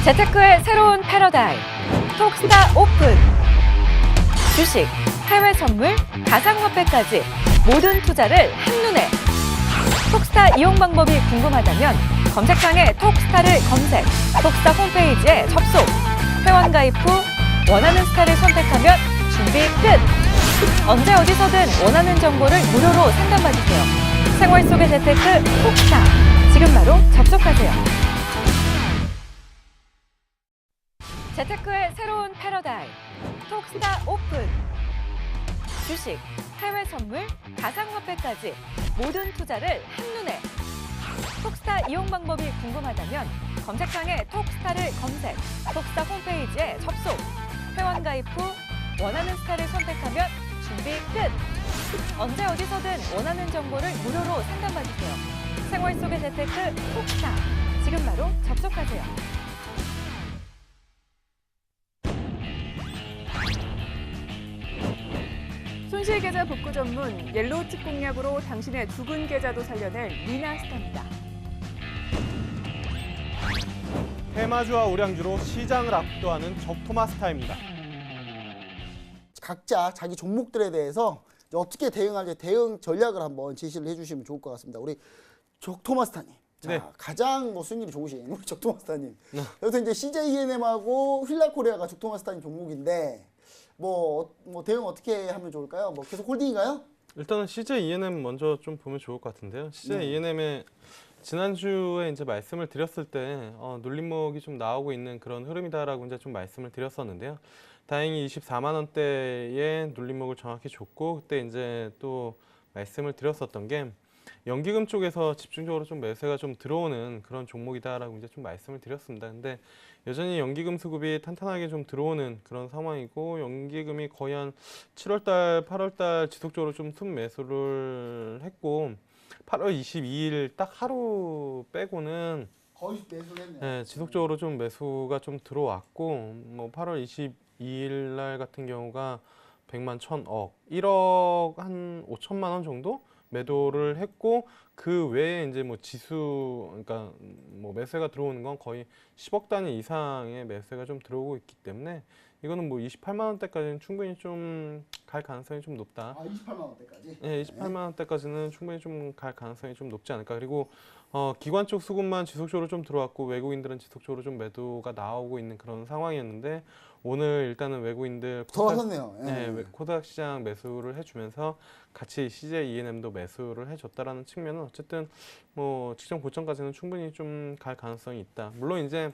재테크의 새로운 패러다임, 톡스타 오픈. 주식, 해외 선물, 가상화폐까지 모든 투자를 한눈에. 톡스타 이용 방법이 궁금하다면 검색창에 톡스타를 검색, 톡스타 홈페이지에 접속. 회원 가입 후 원하는 스타를 선택하면 준비 끝! 언제 어디서든 원하는 정보를 무료로 상담받으세요. 생활 속의 재테크 톡스타. 지금 바로 접속하세요. 재테크의 새로운 패러다임, 톡스타 오픈. 주식, 해외 선물, 가상화폐까지 모든 투자를 한눈에. 톡스타 이용 방법이 궁금하다면 검색창에 톡스타를 검색, 톡스타 홈페이지에 접속. 회원 가입 후 원하는 스타를 선택하면 준비 끝! 언제 어디서든 원하는 정보를 무료로 상담받으세요. 생활 속의 재테크 톡스타. 지금 바로 접속하세요. 손실 계좌 복구 전문 옐로우 칩 공략으로 당신의 죽은 계좌도 살려낼 리나스타입니다. 테마주와 우량주로 시장을 압도하는 적토마스타입니다. 각자 자기 종목들에 대해서 어떻게 대응할지 대응 전략을 한번 제시를 해주시면 좋을 것 같습니다. 우리 적토마스타님. 자, 네. 가장 수익률이 좋으신 우리 적토마스타님. 여기서 이제 CJENM하고 휠라코리아가 적토마스타님 종목인데 뭐 대응 어떻게 하면 좋을까요? 뭐 계속 홀딩인가요? 일단은 CJ ENM 먼저 좀 보면 좋을 것 같은데요. CJ ENM의 지난주에 이제 말씀을 드렸을 때 눌림목이 좀 나오고 있는 그런 흐름이다라고 이제 좀 말씀을 드렸었는데요. 다행히 24만 원대의 눌림목을 정확히 줬고, 그때 이제 또 말씀을 드렸었던 게 연기금 쪽에서 집중적으로 좀 매수가 좀 들어오는 그런 종목이다라고 이제 좀 말씀을 드렸습니다. 근데 여전히 연기금 수급이 탄탄하게 좀 들어오는 그런 상황이고, 연기금이 거의 한 7월달, 8월달 지속적으로 좀 순매수를 했고, 8월 22일 딱 하루 빼고는 거의 매수했네요. 네, 지속적으로 좀 매수가 좀 들어왔고, 뭐 8월 22일 날 같은 경우가 100만 1000억, 1억 한 5천만 원 정도 매도를 했고, 그 외에 이제 뭐 지수, 그러니까 뭐 매수가 들어오는 건 거의 10억 단위 이상의 매수가 좀 들어오고 있기 때문에 이거는 뭐 28만 원대까지는 충분히 좀 갈 가능성이 좀 높다. 28만 원대까지? 네, 28만 원대까지는 충분히 좀 갈 가능성이 좀 높지 않을까. 그리고 기관 쪽 수급만 지속적으로 좀 들어왔고, 외국인들은 지속적으로 좀 매도가 나오고 있는 그런 상황이었는데, 오늘 일단은 외국인들 더 하셨네요. 네, 코스닥 시장 매수를 해주면서 같이 CJ ENM도 매수를 해줬다라는 측면은 어쨌든 뭐 직전 고점까지는 충분히 좀 갈 가능성이 있다. 물론 이제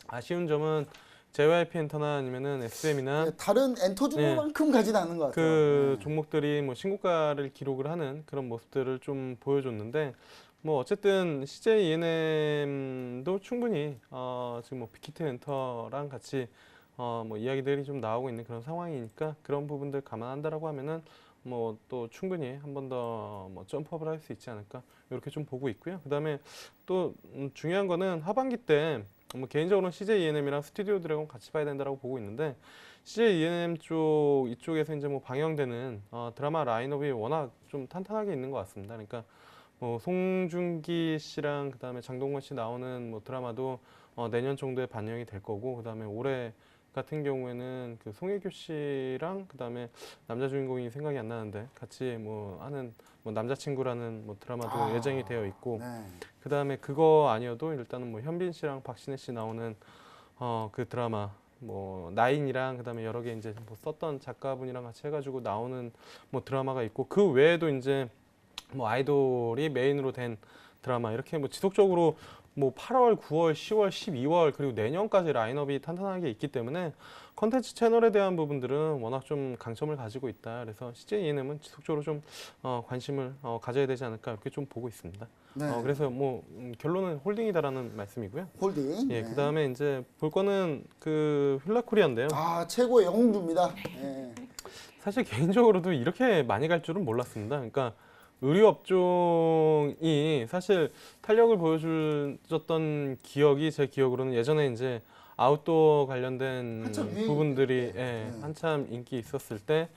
아쉬운 점은 JYP 엔터나 아니면은 SM이나 네, 다른 엔터 주만큼 가지는 않는 것 같아요. 그 종목들이 뭐 신고가를 기록을 하는 그런 모습들을 좀 보여줬는데, 뭐 어쨌든 CJ ENM도 충분히 지금 뭐 빅히트 엔터랑 같이 뭐 이야기들이 좀 나오고 있는 그런 상황이니까 그런 부분들 감안한다라고 하면은 뭐 또 충분히 한 번 더 뭐 점프업을 할 수 있지 않을까, 이렇게 좀 보고 있고요. 그다음에 또 중요한 거는 하반기 때 뭐 개인적으로는 CJ ENM이랑 스튜디오 드래곤 같이 봐야 된다라고 보고 있는데, CJ ENM 쪽 이쪽에서 이제 뭐 방영되는 드라마 라인업이 워낙 좀 탄탄하게 있는 것 같습니다. 그러니까 뭐 송중기 씨랑 그다음에 장동건 씨 나오는 뭐 드라마도 내년 정도에 반영이 될 거고, 그다음에 올해 같은 경우에는 그 송혜교 씨랑 그다음에 남자 주인공이 생각이 안 나는데 같이 뭐 하는 뭐 남자친구라는 뭐 드라마도 예정이 되어 있고, 네. 그다음에 그거 아니어도 일단은 뭐 현빈 씨랑 박신혜 씨 나오는 그 드라마 뭐 나인이랑 그다음에 여러 개 이제 뭐 썼던 작가분이랑 같이 해가지고 나오는 뭐 드라마가 있고, 그 외에도 이제 뭐 아이돌이 메인으로 된 드라마, 이렇게 뭐 지속적으로 뭐 8월, 9월, 10월, 12월 그리고 내년까지 라인업이 탄탄하게 있기 때문에 컨텐츠 채널에 대한 부분들은 워낙 좀 강점을 가지고 있다. 그래서 CJ ENM은 지속적으로 좀 관심을 가져야 되지 않을까, 이렇게 좀 보고 있습니다. 네. 그래서 뭐 결론은 홀딩이다라는 말씀이고요. 홀딩. 예, 네. 그다음에 이제 볼 거는 그 휠라코리아인데요. 최고의 영웅주입니다. 네. 사실 개인적으로도 이렇게 많이 갈 줄은 몰랐습니다. 그러니까 의류 업종이 사실 탄력을 보여줬던 기억이, 제 기억으로는 예전에 이제 아웃도어 관련된 한참 유행일 부분들이 때. 한참 인기 있었을 때,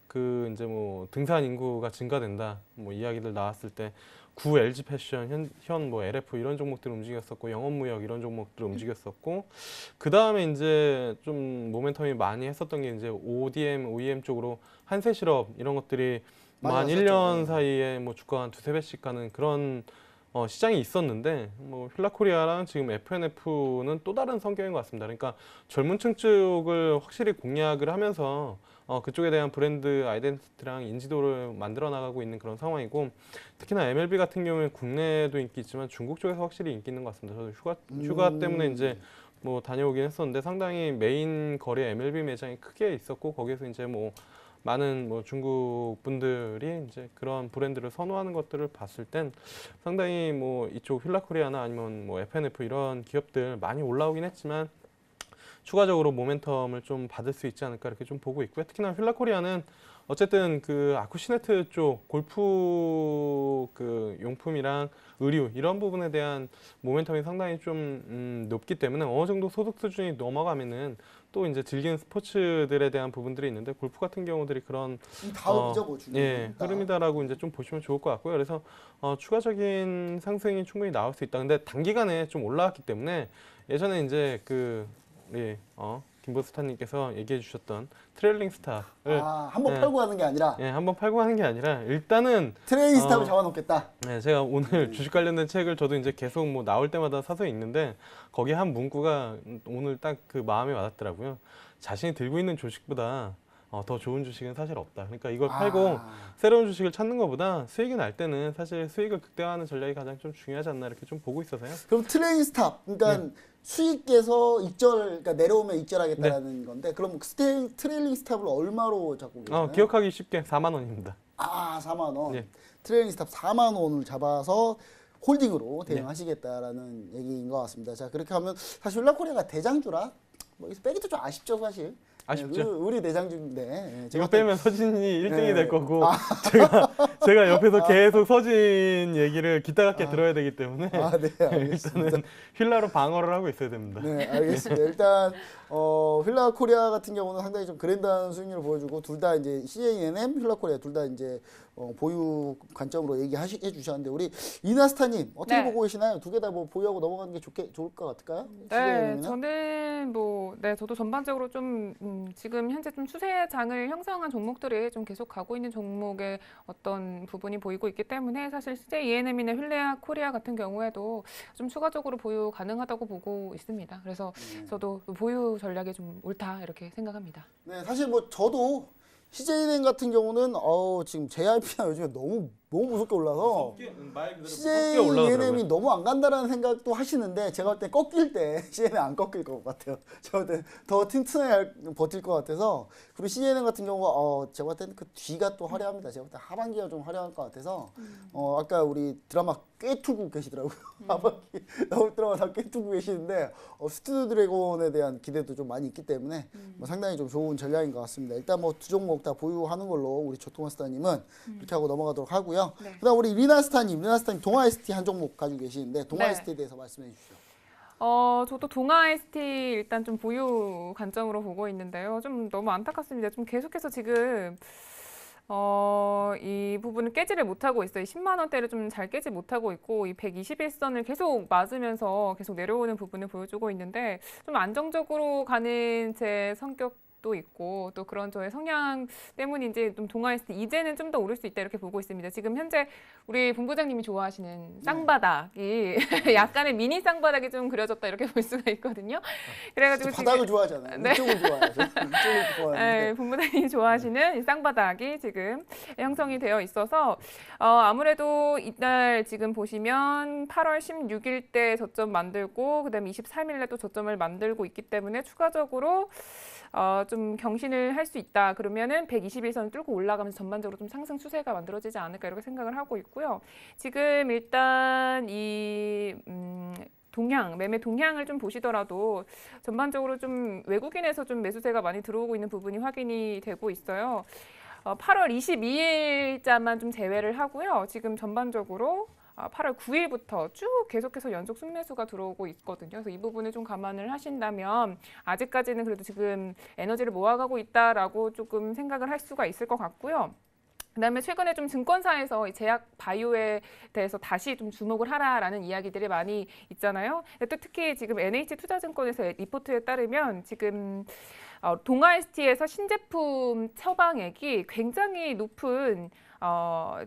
그 이제 뭐 등산 인구가 증가된다 뭐 이야기들 나왔을 때 구 LG 패션, 현 뭐 LF 이런 종목들 움직였었고 영업무역 이런 종목들 움직였었고 그 다음에 이제 좀 모멘텀이 많이 했었던 게 이제 ODM, OEM 쪽으로 한세실업 이런 것들이 많이 만 왔었죠. 1년 사이에 뭐 주가가 한 두세 배씩 가는 그런 시장이 있었는데 뭐 휠라코리아랑 지금 FNF는 또 다른 성격인 것 같습니다. 그러니까 젊은 층 쪽을 확실히 공략을 하면서 그쪽에 대한 브랜드 아이덴티티랑 인지도를 만들어 나가고 있는 그런 상황이고 특히나 MLB 같은 경우는 국내에도 인기 있지만 중국 쪽에서 확실히 인기 있는 것 같습니다. 저도 휴가 때문에 이제 뭐 다녀오긴 했었는데 상당히 메인 거래 MLB 매장이 크게 있었고 거기에서 이제 뭐 많은 뭐 중국 분들이 이제 그런 브랜드를 선호하는 것들을 봤을 땐 상당히 뭐 이쪽 휠라코리아나 아니면 뭐 FNF 이런 기업들 많이 올라오긴 했지만 추가적으로 모멘텀을 좀 받을 수 있지 않을까 이렇게 좀 보고 있고요. 특히나 휠라코리아는 어쨌든 그 아쿠시네트 쪽 골프 그 용품이랑 의류 이런 부분에 대한 모멘텀이 상당히 좀 높기 때문에 어느 정도 소득 수준이 넘어가면은 또 이제 즐기는 스포츠들에 대한 부분들이 있는데 골프 같은 경우들이 그런 다음이죠, 뭐 중요한 예, 건. 흐름이다라고 이제 좀 보시면 좋을 것 같고요. 그래서 추가적인 상승이 충분히 나올 수 있다. 근데 단기간에 좀 올라왔기 때문에 예전에 이제 그 우리 김보스타님께서 얘기해 주셨던 트레일링 스탑을 한번 예. 팔고 하는 게 아니라 한번 팔고 하는 게 아니라 일단은 트레이닝 스탑을 잡아놓겠다. 네, 제가 오늘 주식 관련된 책을 저도 이제 계속 뭐 나올 때마다 사서 읽는데 거기에 한 문구가 오늘 딱 그 마음에 와닿더라고요. 자신이 들고 있는 주식보다 더 좋은 주식은 사실 없다. 그러니까 이걸 팔고 새로운 주식을 찾는 것보다 수익이 날 때는 사실 수익을 극대화하는 전략이 가장 좀 중요하지 않나 이렇게 좀 보고 있어서요. 그럼 트레이닝 스탑, 그러니까 수익에서 그러니까 내려오면 익절하겠다라는 건데 그럼 트레일링 스탑을 얼마로 잡고 계시나요? 기억하기 쉽게 4만 원입니다. 4만 원. 예. 트레일링 스탑 4만 원을 잡아서 홀딩으로 대응하시겠다라는 얘기인 것 같습니다. 자, 그렇게 하면 사실 휠라코리아가 대장주라 뭐 여기서 빼기도 좀 아쉽죠, 사실. 아쉽죠. 네, 우리 대장주인데. 이거 빼면 서진이 1등이 네. 될 거고 제가 옆에서 계속 서진 얘기를 기타같게 들어야 되기 때문에 네, 알겠습니다. 일단은 휠라로 방어를 하고 있어야 됩니다. 네, 알겠습니다. 일단 휠라코리아 같은 경우는 상당히 좀 그랜드한 수익률을 보여주고 둘 다 이제 CJNM, 휠라코리아 둘 다 이제 보유 관점으로 얘기해 주셨는데 우리 이나스타님 어떻게 네. 보고 계시나요? 두 개 다 뭐 보유하고 넘어가는 게 좋을 것 같을까요? 네, CJNM 은? 저는 저도 전반적으로 좀 지금 현재 좀 추세장을 형성한 종목들이 좀 계속 가고 있는 종목의 어떤 부분이 보이고 있기 때문에 사실 CJ ENM이나 휠라코리아 같은 경우에도 좀 추가적으로 보유 가능하다고 보고 있습니다. 그래서 저도 보유 전략이 좀 옳다 이렇게 생각합니다. 네, 사실 뭐 저도 CJNM 같은 경우는 지금 JRP가 요즘에 너무 무섭게 올라서 CJNM이 너무 안 간다라는 생각도 하시는데 제가 볼 때 꺾일 때 CJNM 안 꺾일 것 같아요. 제가 볼 때 더 튼튼하게 버틸 것 같아서 그리고 CJNM 같은 경우가 제가 볼 때는 그 뒤가 또 화려합니다. 제가 볼 때 하반기가 좀 화려할 것 같아서 아까 우리 드라마 꿰투고 계시더라고요. 하반기 나올 드라마 다 꿰투고 계시는데 스튜디오 드래곤에 대한 기대도 좀 많이 있기 때문에 뭐 상당히 좀 좋은 전략인 것 같습니다. 일단 뭐 두 종목 다 보유하는 걸로 우리 조토마스타님은 이렇게 하고 넘어가도록 하고요. 네. 그다음 우리 리나스타님 동아 ST 한 종목 가지고 계시는데 동아 네. ST에 대해서 말씀해 주시죠. 저도 동아 ST 일단 좀 보유 관점으로 보고 있는데요. 좀 너무 안타깝습니다. 좀 계속해서 지금 이 부분을 깨지를 못하고 있어요. 10만 원대를 좀 잘 깨지 못하고 있고 이 121선을 계속 맞으면서 계속 내려오는 부분을 보여주고 있는데 좀 안정적으로 가는 제 성격도 있고 또 그런 저의 성향 때문인지 좀 동아 ST 이제는 좀 더 오를 수 있다 이렇게 보고 있습니다. 지금 현재 우리 본부장님이 좋아하시는 쌍바닥이 약간의 미니 쌍바닥이 좀 그려졌다 이렇게 볼 수가 있거든요. 그래가지고 바닥을 좋아하잖아요. 네. 이쪽을 좋아해요. 이쪽을 좋아하는데. 네, 본부장님이 좋아하시는 이 쌍바닥이 지금 형성이 되어 있어서 아무래도 이날 지금 보시면 8월 16일 때 저점 만들고 그다음에 23일에 또 저점을 만들고 있기 때문에 추가적으로 좀 경신을 할 수 있다. 그러면은 121선을 뚫고 올라가면서 전반적으로 좀 상승 추세가 만들어지지 않을까 이렇게 생각을 하고 있고요. 지금 일단 이 매매 동향을 좀 보시더라도 전반적으로 좀 외국인에서 좀 매수세가 많이 들어오고 있는 부분이 확인이 되고 있어요. 8월 22일자만 좀 제외를 하고요. 지금 전반적으로 8월 9일부터 쭉 계속해서 연속 순매수가 들어오고 있거든요. 그래서 이 부분을 좀 감안을 하신다면 아직까지는 그래도 지금 에너지를 모아가고 있다라고 조금 생각을 할 수가 있을 것 같고요. 그다음에 최근에 좀 증권사에서 이 제약 바이오에 대해서 다시 좀 주목을 하라라는 이야기들이 많이 있잖아요. 또 특히 지금 NH투자증권에서 리포트에 따르면 지금 동아ST에서 신제품 처방액이 굉장히 높은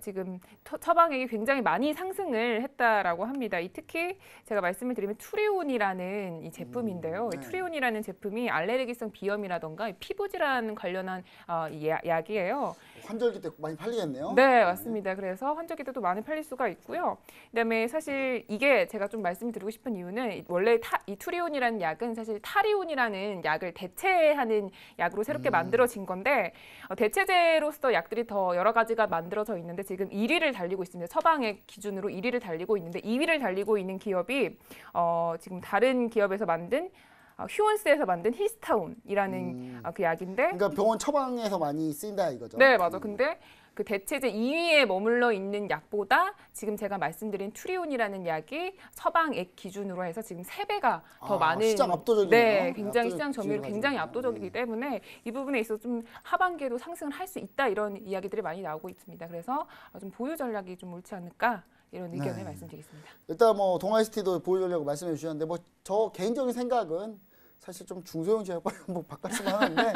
지금 처방액이 굉장히 많이 상승을 했다라고 합니다. 이 특히 제가 말씀을 드리면 투리온이라는 이 제품인데요. 네. 이 투리온이라는 제품이 알레르기성 비염이라든가 피부 질환 관련한 약이에요. 환절기 때 많이 팔리겠네요. 네, 맞습니다. 그래서 환절기 때도 많이 팔릴 수가 있고요. 그다음에 사실 이게 제가 좀 말씀드리고 싶은 이유는 원래 이 투리온이라는 약은 사실 타리온이라는 약을 대체하는 약으로 새롭게 만들어진 건데 대체제로서 약들이 더 여러 가지가 만들어져 있는데 지금 1위를 달리고 있습니다. 처방액 기준으로 1위를 달리고 있는데 2위를 달리고 있는 기업이 지금 다른 기업에서 만든 휴원스에서 만든 히스타온이라는 그 약인데 그러니까 병원 처방에서 많이 쓰인다 이거죠. 네, 맞아. 근데 그 대체제 2위에 머물러 있는 약보다 지금 제가 말씀드린 투리온이라는 약이 처방액 기준으로 해서 지금 3배가 더 많은 시장 압도적이네요. 네, 굉장히 압도적 시장 점유율이 지위를 굉장히 가지고 압도적이기 있네요. 때문에 이 부분에 있어서 좀 하반기에도 상승을 할 수 있다 이런 이야기들이 많이 나오고 있습니다. 그래서 좀 보유 전략이 좀 옳지 않을까 이런 의견을 네. 말씀드리겠습니다. 일단 뭐 동아시티도 보유 전략을 말씀해 주셨는데 뭐 저 개인적인 생각은 사실 좀 중소형 제약 빨리 한번 바꿨으면 하는데 뭐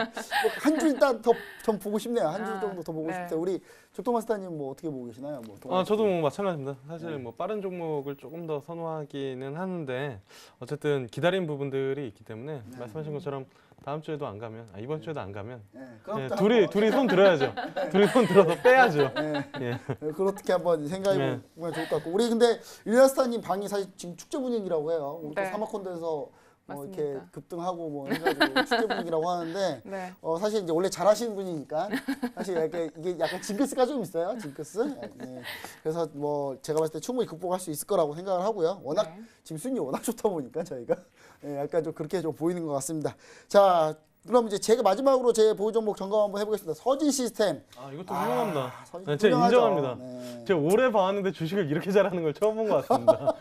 한 주 일단 더 좀 보고 싶네요. 한 주 정도 더 보고 네. 싶대. 우리 조토마스타님 뭐 어떻게 보고 계시나요? 뭐 동아시티. 저도 뭐 마찬가지입니다. 사실 뭐 빠른 종목을 조금 더 선호하기는 하는데 어쨌든 기다린 부분들이 있기 때문에 말씀하신 것처럼 다음 주에도 안 가면 이번 주에도 안 가면 네, 그럼 또 둘이 손 들어야죠. 둘이 손 들어서 빼야죠. 네. 예. 그렇게 한번 생각해 네. 보면 좋을 것 같고 우리 근데 릴리아스타님 방이 사실 지금 축제 분위기라고 해요. 우리 또 네. 사마콘대에서 뭐 이렇게 맞습니다. 급등하고 뭐 해가지고 축제 분위기라고 하는데 네. 사실 이제 원래 잘하시는 분이니까 사실 이게 약간 징크스가 좀 있어요. 징크스. 네. 그래서 뭐 제가 봤을 때 충분히 극복할 수 있을 거라고 생각을 하고요. 워낙 네. 지금 순위 워낙 좋다 보니까 저희가 약간 좀 그렇게 좀 보이는 것 같습니다. 자. 그럼 이제 제가 마지막으로 제 보유 종목 점검 한번 해보겠습니다. 서진 시스템. 이것도 훌륭합니다. 서진 네, 제가 훌륭하죠. 인정합니다. 네. 제가 오래 봐왔는데 주식을 이렇게 잘하는 걸 처음 본 것 같습니다.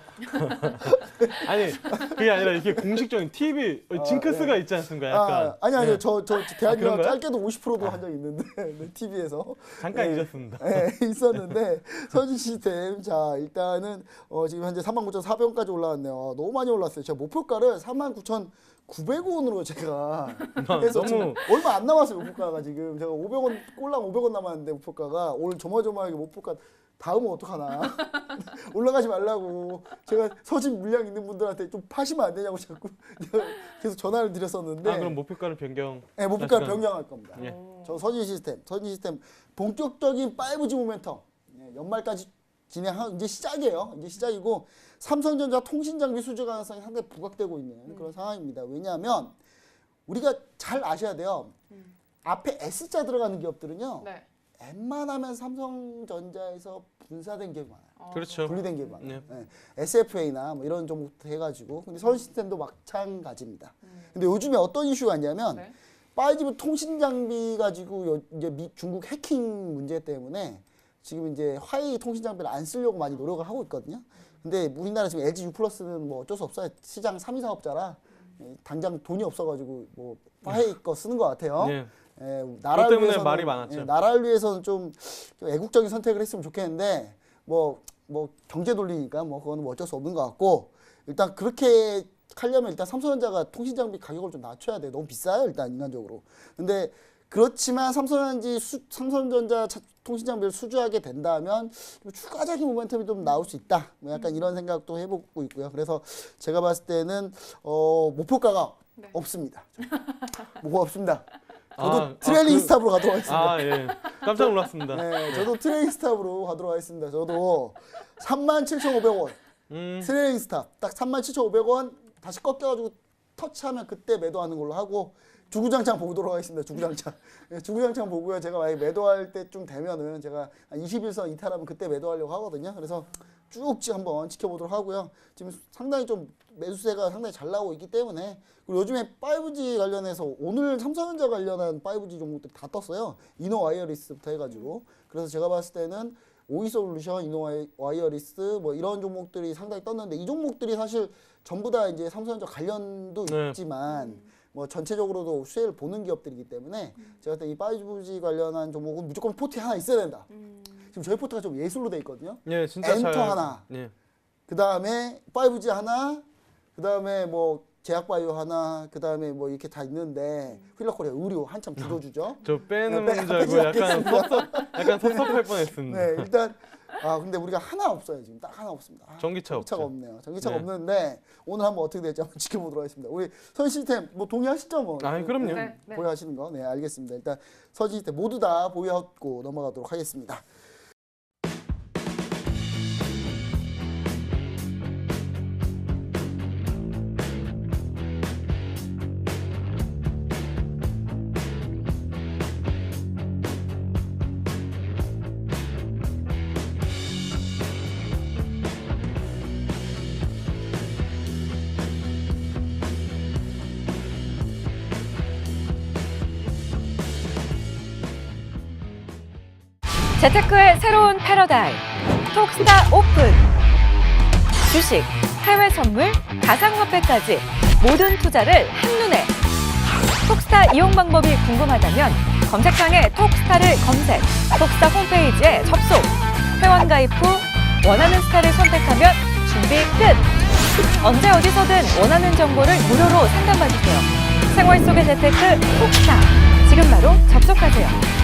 아니 그게 아니라 이게 공식적인 TV 징크스가 있지 않습니까? 약간 아니요. 네. 저 대학교 그런가요? 짧게도 50%도 한 적이 있는데 TV에서 잠깐 잊었습니다. 있었는데 서진 시스템 자 일단은 지금 현재 39,400원까지 올라왔네요. 너무 많이 올랐어요. 제가 목표가를 39,900원으로 제가 해서 너무- 지금 얼마 안 남았어요. 목표가가 지금 제가 500원 꼴랑 500원 남았는데 목표가가 오늘 조마조마하게 목표가 다음은 어떡하나 올라가지 말라고 제가 서진 물량 있는 분들한테 좀 파시면 안 되냐고 자꾸 계속 전화를 드렸었는데 그럼 목표가를 변경. 네, 목표가를 하시면- 변경할 겁니다. 예. 저 서진 시스템 본격적인 5G 모멘텀 연말까지 진행한 이제 시작이에요. 이제 시작이고 삼성전자 통신 장비 수주 가능성이 상당히 부각되고 있는 그런 상황입니다. 왜냐하면 우리가 잘 아셔야 돼요. 앞에 S자 들어가는 기업들은요. 네. 웬만하면 삼성전자에서 분사된 기업이 많아요. 그렇죠. 분리된 기업이 많아요. 네. 네. SFA나 뭐 이런 종목도 해가지고 근데 서진 시스템도 마찬가지입니다. 근데 요즘에 어떤 이슈가 있냐면 네. 5G 통신 장비 가지고 이제 중국 해킹 문제 때문에 지금 이제 화웨이 통신 장비를 안 쓰려고 많이 노력을 하고 있거든요. 근데 우리나라 지금 LG U+는 뭐 어쩔 수 없어요. 시장 3위 사업자라 당장 돈이 없어가지고 뭐 화웨이 거 쓰는 것 같아요. 예. 나라를 때문에 위해서는, 말이 많았죠. 나라를 위해서는 좀 애국적인 선택을 했으면 좋겠는데 뭐 경제 논리니까 뭐 그거는 뭐 어쩔 수 없는 것 같고 일단 그렇게 하려면 일단 삼성전자가 통신 장비 가격을 좀 낮춰야 돼. 너무 비싸요 일단 인간적으로. 근데 그렇지만 삼성전자 통신 장비를 수주하게 된다면 좀 추가적인 모멘텀이 좀 나올 수 있다. 뭐 약간 이런 생각도 해보고 있고요. 그래서 제가 봤을 때는 목표가가 없습니다. 뭐가 없습니다. 저도 트레일링 스탑으로 가도록 하겠습니다. 예. 깜짝 놀랐습니다. 네, 저도 트레일링 스탑으로 가도록 하겠습니다. 저도 37,500원 트레일링 스탑 딱 37,500원 다시 꺾여가지고 터치하면 그때 매도하는 걸로 하고 주구장창 보도록 하겠습니다. 주구장창. 네, 주구장창 보고요. 제가 만약에 매도할 때쯤 되면은 제가 한 21선 이탈하면 그때 매도하려고 하거든요. 그래서 쭉 한번 지켜보도록 하고요. 지금 상당히 좀 매수세가 상당히 잘 나오고 있기 때문에 그리고 요즘에 5G 관련해서 오늘 삼성전자 관련한 5G 종목들이 다 떴어요. 이노와이어리스부터 해가지고 그래서 제가 봤을 때는 오이솔루션, 이노와이어리스 뭐 이런 종목들이 상당히 떴는데 이 종목들이 사실 전부 다 이제 삼성전자 관련도 네. 있지만 뭐 전체적으로도 수혜를 보는 기업들이기 때문에 제가 이 5G 관련한 종목은 무조건 포트에 하나 있어야 된다. 지금 저희 포트가 좀 예술로 돼 있거든요. 예, 진짜 엔터 잘. 하나. 예. 그 다음에 5G 하나, 그 다음에 뭐 제약바이오 하나, 그 다음에 뭐 이렇게 다 있는데 휠러코리아 의료 한참 줄여주죠. 저 빼는 네, 줄 알고 약간 섭섭할 뻔했습니다. 네, 일단 근데 우리가 하나 없어요 지금 딱 하나 없습니다. 전기차가 없죠. 없네요. 전기차가 네. 없는데 오늘 한번 어떻게 될지 한번 지켜보도록 하겠습니다. 우리 선시스템 뭐 동의하시죠 뭐? 아, 그럼요. 네, 네. 보유하시는 거, 네 알겠습니다. 일단 선시스템 모두 다 보유하고 넘어가도록 하겠습니다. 재테크의 새로운 패러다임 톡스타 오픈 주식, 해외 선물, 가상화폐까지 모든 투자를 한눈에 톡스타 이용 방법이 궁금하다면 검색창에 톡스타를 검색 톡스타 홈페이지에 접속 회원 가입 후 원하는 스타를 선택하면 준비 끝 언제 어디서든 원하는 정보를 무료로 상담받으세요 생활 속의 재테크 톡스타 지금 바로 접속하세요.